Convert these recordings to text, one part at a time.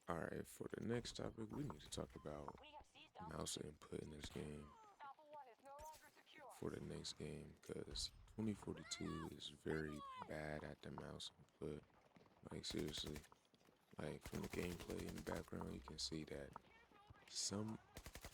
Alright, for the next topic, we need to talk about mouse input in this game for the next game because 2042 is very bad at the mouse input. Like, seriously. Like, from the gameplay in the background, you can see that some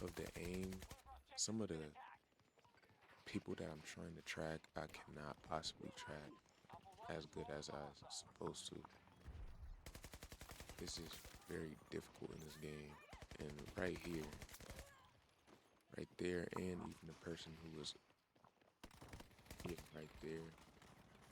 of the aim, some of the people that I'm trying to track, I cannot possibly track as good as I was supposed to. It's just very difficult in this game. And right here, right there, and even the person who was right there,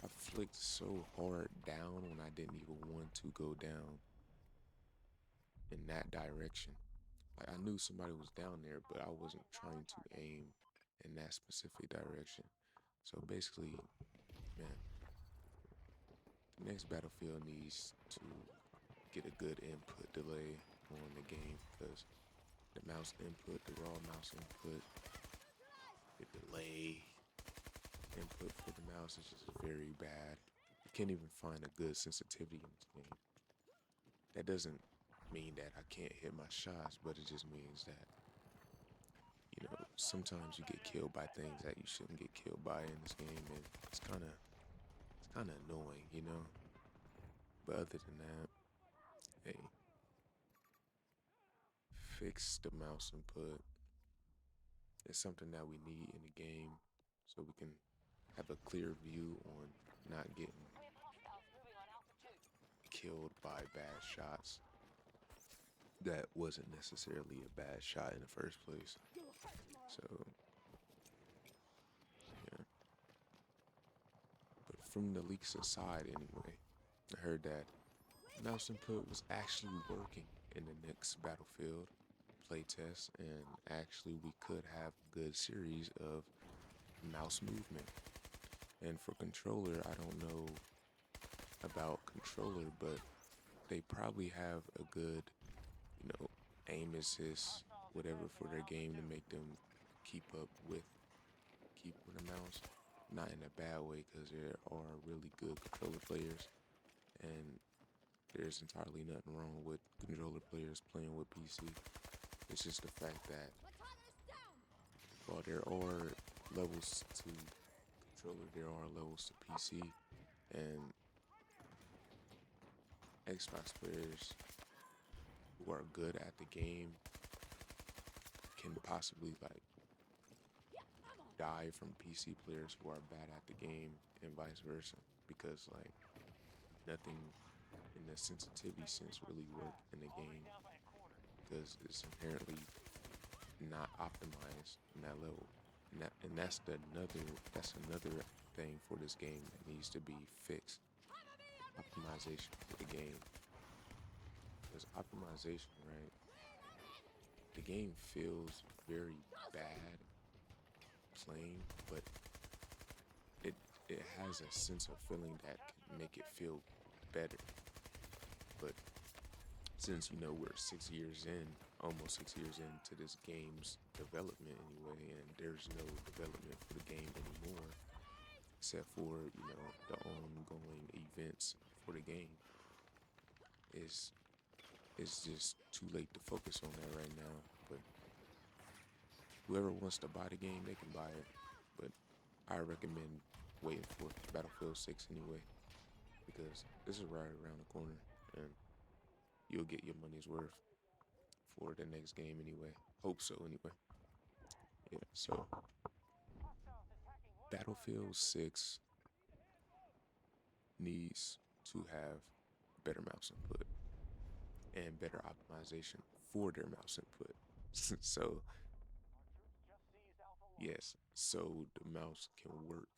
I flicked so hard down when I didn't even want to go down in that direction. Like, I knew somebody was down there, but I wasn't trying to aim in that specific direction. So basically, man, the next battlefield needs to get a good input delay on the game because the mouse input, the raw mouse input, the delay input for the mouse is just very bad. You can't even find a good sensitivity in this game. That doesn't mean that I can't hit my shots, but it just means that, sometimes you get killed by things that you shouldn't get killed by in this game, and it's kind of annoying. But other than that, hey, fix the mouse input. It's something that we need in the game so we can have a clear view on not getting killed by bad shots. That wasn't necessarily a bad shot in the first place. So, yeah. But from the leaks aside, anyway, I heard that mouse input was actually working in the next Battlefield playtest, and actually we could have a good series of mouse movement. And for controller, I don't know about controller, but they probably have a good, you know, aim assist, whatever for their game to make them keep up with the mouse. Not in a bad way, because there are really good controller players, and there's entirely nothing wrong with controller players playing with PC. It's just the fact that while there are levels to controller, there are levels to PC, and Xbox players who are good at the game can possibly like die from PC players who are bad at the game, and vice versa, because like nothing in the sensitivity sense really work in the game because it's inherently not optimized in that level. And that's another thing for this game that needs to be fixed. Optimization for the game. Because optimization, right? The game feels very bad playing, but it it has a sense of feeling that can make it feel better. But since we're 6 years in, almost 6 years into this game's development anyway, and there's no development for the game anymore, except for the ongoing events for the game, is it's just too late to focus on that right now. But whoever wants to buy the game, they can buy it. But I recommend waiting for Battlefield 6 anyway, because this is right around the corner, and you'll get your money's worth for the next game anyway. Hope so anyway. Yeah, so Battlefield 6 needs to have better mouse input and better optimization for their mouse input. So, yes, so the mouse can work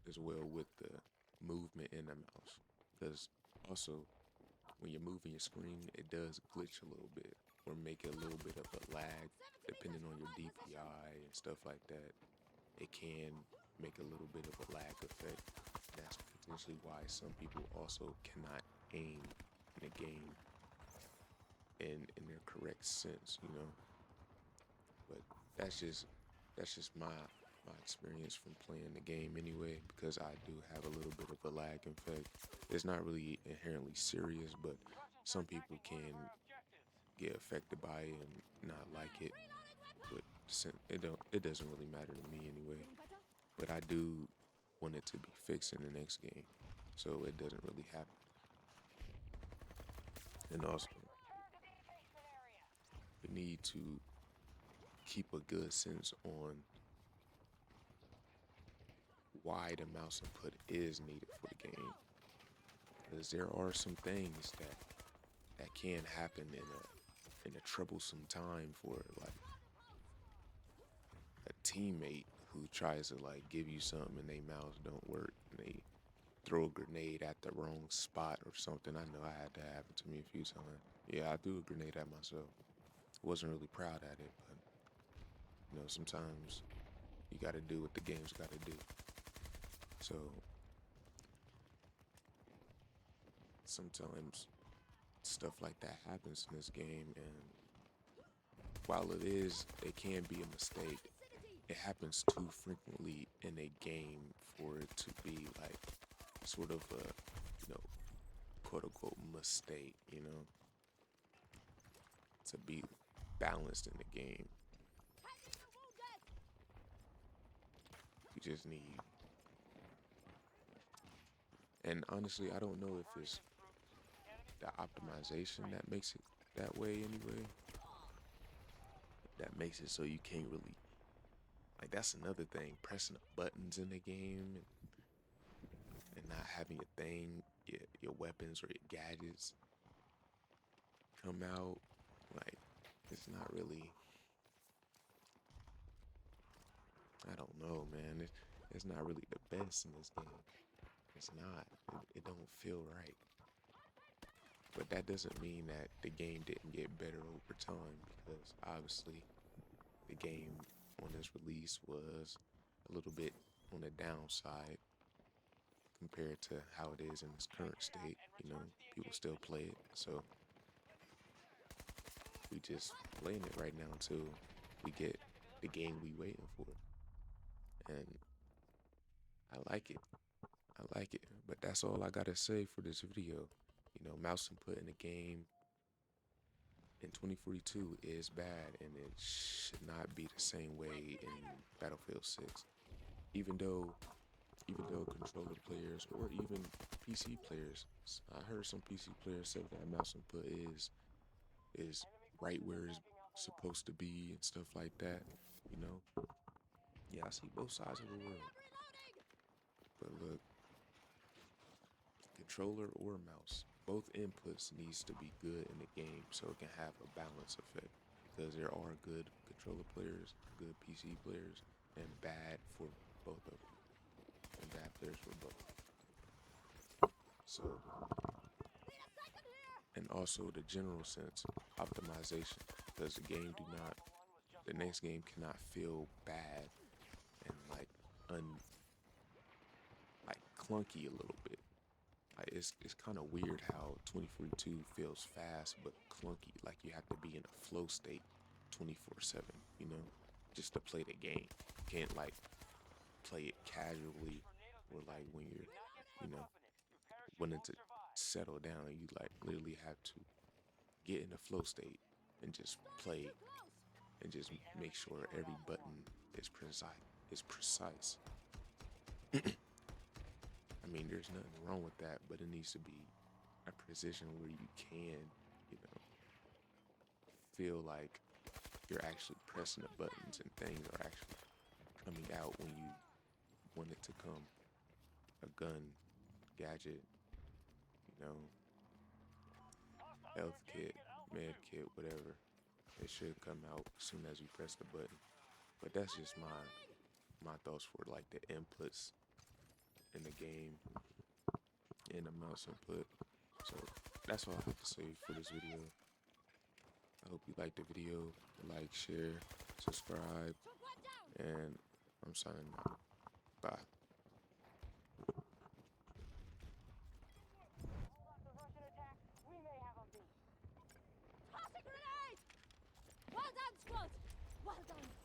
as well with the movement in the mouse. Because also, when you're moving your screen, it does glitch a little bit or make a little bit of a lag depending on your DPI and stuff like that. It can make a little bit of a lag effect. That's potentially why some people also cannot aim in a game in their correct sense. But that's just my experience from playing the game anyway, because I do have a little bit of a lag effect. It's not really inherently serious, but some people can get affected by it and not like it, but it doesn't really matter to me anyway. But I do want it to be fixed in the next game, so it doesn't really happen. And also, we need to keep a good sense on why the mouse input is needed for the game, because there are some things that can happen in a troublesome time for like a teammate who tries to like give you something and they mouse don't work and they throw a grenade at the wrong spot or something. I know I had that happen to me a few times. Yeah, I threw a grenade at myself. Wasn't really proud at it, but sometimes you gotta do what the game's gotta do. So sometimes stuff like that happens in this game, and while it can be a mistake, it happens too frequently in a game for it to be like sort of a, quote unquote mistake, to be balanced in the game. You just need, and honestly, I don't know if it's the optimization that makes it that way anyway. That makes it so you can't really, like, that's another thing, pressing the buttons in the game and not having your weapons or your gadgets come out. Like, it's not really, I don't know, man. It's not really the best in this game. It's not. It don't feel right. But that doesn't mean that the game didn't get better over time, because obviously the game on its release was a little bit on the downside compared to how it is in its current state. People still play it, so we just playing it right now until we get the game we waiting for. And I like it. I like it. But that's all I gotta say for this video. Mouse input in the game in 2042 is bad, and it should not be the same way in Battlefield 6. Even though controller players or even PC players, I heard some PC players say that mouse input is right where it's supposed to be and stuff like that. Yeah, I see both sides of the world. But look, controller or mouse, both inputs needs to be good in the game so it can have a balance effect. Because there are good controller players, good PC players, and bad for both of them, and bad players for both. So, and also the general sense, optimization, because the next game cannot feel bad and like like clunky a little bit. Like it's kind of weird how 2042 feels fast but clunky. Like you have to be in a flow state 24/7, just to play the game. You can't like play it casually or like when you're, wanting to settle down. You like literally have to get in a flow state and just play and just make sure every button is precise. I mean, there's nothing wrong with that, but it needs to be a precision where you can, feel like you're actually pressing the buttons and things are actually coming out when you want it to come. A gun, gadget, health kit, med kit, whatever. It should come out as soon as you press the button. But that's just my thoughts for like the inputs in the game and the mouse input. So that's all I have to say for this video. I hope you liked the video. Like, share, subscribe, and I'm signing out. Bye. Toss a grenade! Well done, squad! Well done.